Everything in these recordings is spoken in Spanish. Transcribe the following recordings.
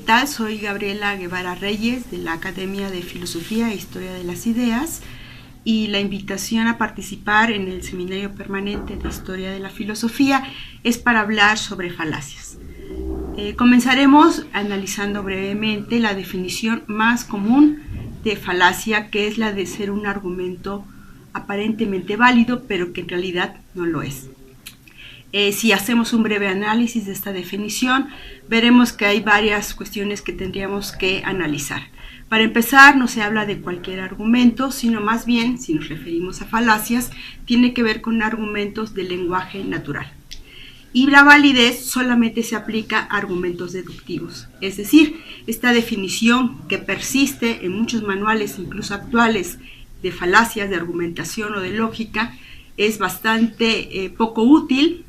tal? Soy Gabriela Guevara Reyes de la Academia de Filosofía e Historia de las Ideas, y la invitación a participar en el Seminario Permanente de Historia de la Filosofía es para hablar sobre falacias. Comenzaremos analizando brevemente la definición más común de falacia, que es la de ser un argumento aparentemente válido, pero que en realidad no lo es. Si hacemos un breve análisis de esta definición, veremos que hay varias cuestiones que tendríamos que analizar. Para empezar, no se habla de cualquier argumento, sino más bien, si nos referimos a falacias, tiene que ver con argumentos del lenguaje natural. Y la validez solamente se aplica a argumentos deductivos. Es decir, esta definición que persiste en muchos manuales, incluso actuales, de falacias, de argumentación o de lógica, es bastante poco útil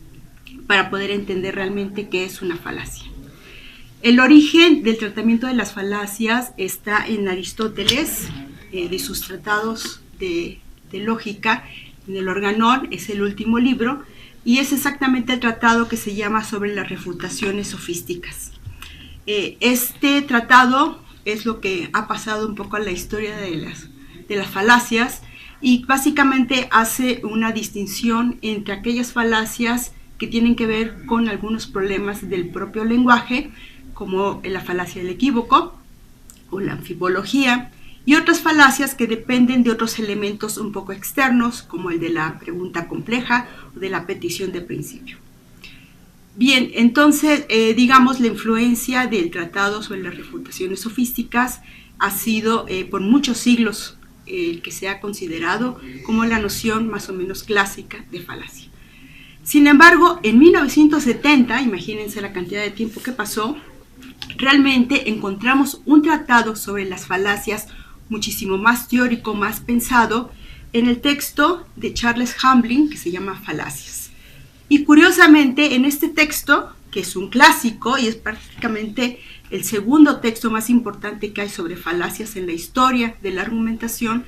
para poder entender realmente qué es una falacia. El origen del tratamiento de las falacias está en Aristóteles, de sus tratados de lógica. En el Organón es el último libro, y es exactamente el tratado que se llama sobre las refutaciones sofísticas. Este tratado es lo que ha pasado un poco a la historia de las falacias, y básicamente hace una distinción entre aquellas falacias que tienen que ver con algunos problemas del propio lenguaje, como la falacia del equívoco o la anfibología, y otras falacias que dependen de otros elementos un poco externos, como el de la pregunta compleja o de la petición de principio. Bien, entonces, digamos, la influencia del tratado sobre las refutaciones sofísticas ha sido por muchos siglos que se ha considerado como la noción más o menos clásica de falacia. Sin embargo, en 1970, imagínense la cantidad de tiempo que pasó, realmente encontramos un tratado sobre las falacias muchísimo más teórico, más pensado, en el texto de Charles Hamblin, que se llama Falacias. Y curiosamente, en este texto, que es un clásico y es prácticamente el segundo texto más importante que hay sobre falacias en la historia de la argumentación,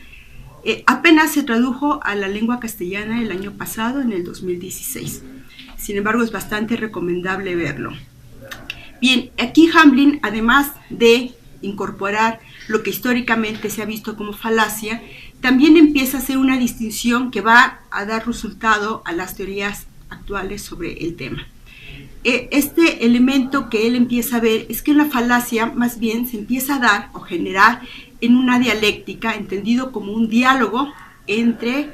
apenas se tradujo a la lengua castellana el año pasado, en el 2016. Sin embargo, es bastante recomendable verlo. Bien, aquí Hamblin, además de incorporar lo que históricamente se ha visto como falacia, también empieza a hacer una distinción que va a dar resultado a las teorías actuales sobre el tema. Este elemento que él empieza a ver es que la falacia más bien se empieza a dar o generar en una dialéctica, entendido como un diálogo entre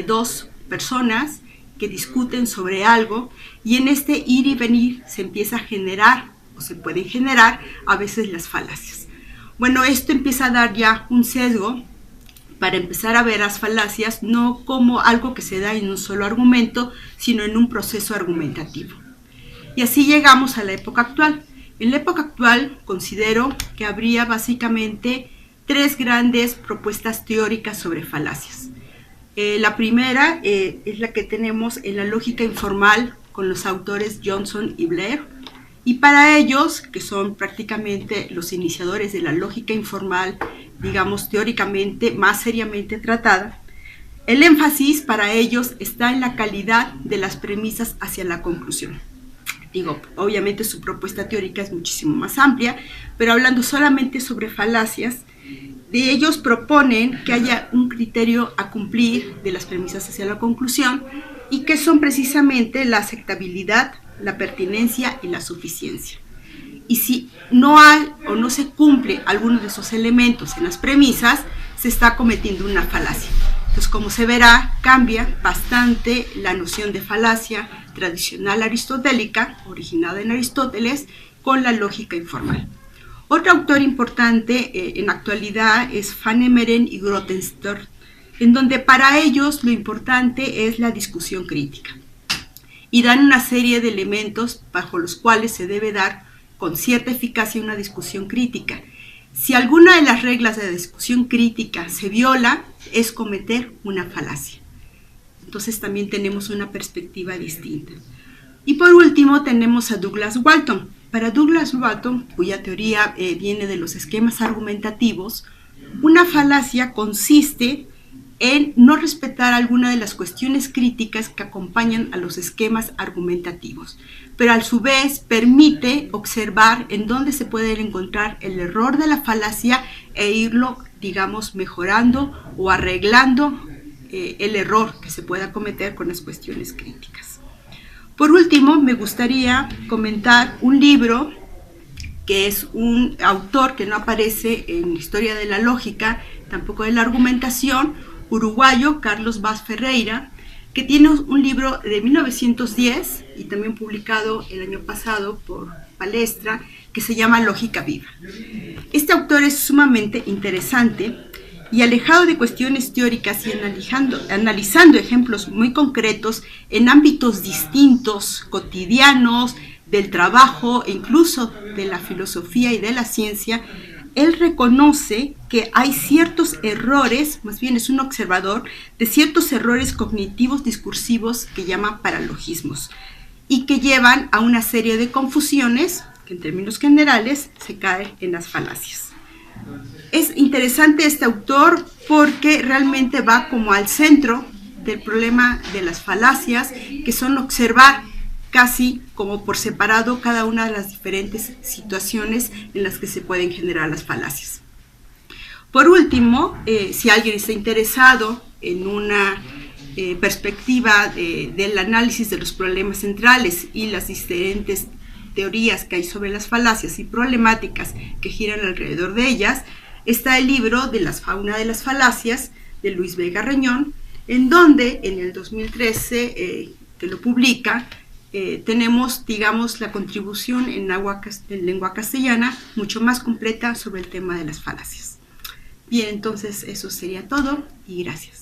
dos personas que discuten sobre algo, y en este ir y venir se empieza a generar o se pueden generar a veces las falacias. Bueno, esto empieza a dar ya un sesgo para empezar a ver las falacias no como algo que se da en un solo argumento, sino en un proceso argumentativo. Y así llegamos a la época actual. En la época actual considero que habría básicamente tres grandes propuestas teóricas sobre falacias. La primera es la que tenemos en la lógica informal con los autores Johnson y Blair, y para ellos, que son prácticamente los iniciadores de la lógica informal, digamos teóricamente más seriamente tratada, el énfasis para ellos está en la calidad de las premisas hacia la conclusión. Obviamente su propuesta teórica es muchísimo más amplia, pero hablando solamente sobre falacias, de ellos proponen que haya un criterio a cumplir de las premisas hacia la conclusión, y que son precisamente la aceptabilidad, la pertinencia y la suficiencia. Y si no hay o no se cumple alguno de esos elementos en las premisas, se está cometiendo una falacia. Entonces, como se verá, cambia bastante la noción de falacia tradicional aristotélica, originada en Aristóteles, con la lógica informal. Otro autor importante en la actualidad es Van Emeren y Grotenstorff, en donde para ellos lo importante es la discusión crítica, y dan una serie de elementos bajo los cuales se debe dar con cierta eficacia una discusión crítica. Si alguna de las reglas de la discusión crítica se viola, es cometer una falacia. Entonces también tenemos una perspectiva distinta. Y por último tenemos a Douglas Walton. Para Douglas Walton, cuya teoría viene de los esquemas argumentativos, una falacia consiste en no respetar alguna de las cuestiones críticas que acompañan a los esquemas argumentativos, pero a su vez permite observar en dónde se puede encontrar el error de la falacia e irlo, digamos, mejorando o arreglando el error que se pueda cometer con las cuestiones críticas. Por último, me gustaría comentar un libro que es un autor que no aparece en Historia de la Lógica, tampoco de la argumentación, uruguayo, Carlos Vaz Ferreira, que tiene un libro de 1910 y también publicado el año pasado por Palestra, que se llama Lógica Viva. Este autor es sumamente interesante y alejado de cuestiones teóricas y analizando ejemplos muy concretos en ámbitos distintos, cotidianos, del trabajo e incluso de la filosofía y de la ciencia, él reconoce que hay ciertos errores, más bien es un observador de ciertos errores cognitivos discursivos que llama paralogismos y que llevan a una serie de confusiones que en términos generales se caen en las falacias. Es interesante este autor porque realmente va como al centro del problema de las falacias, que son observar casi como por separado cada una de las diferentes situaciones en las que se pueden generar las falacias. Por último, si alguien está interesado en una perspectiva del análisis de los problemas centrales y las diferentes teorías que hay sobre las falacias y problemáticas que giran alrededor de ellas, está el libro de la fauna de las falacias de Luis Vega Reñón, en donde en el 2013 que lo publica, tenemos, digamos, la contribución en lengua castellana mucho más completa sobre el tema de las falacias. Bien, entonces eso sería todo y gracias.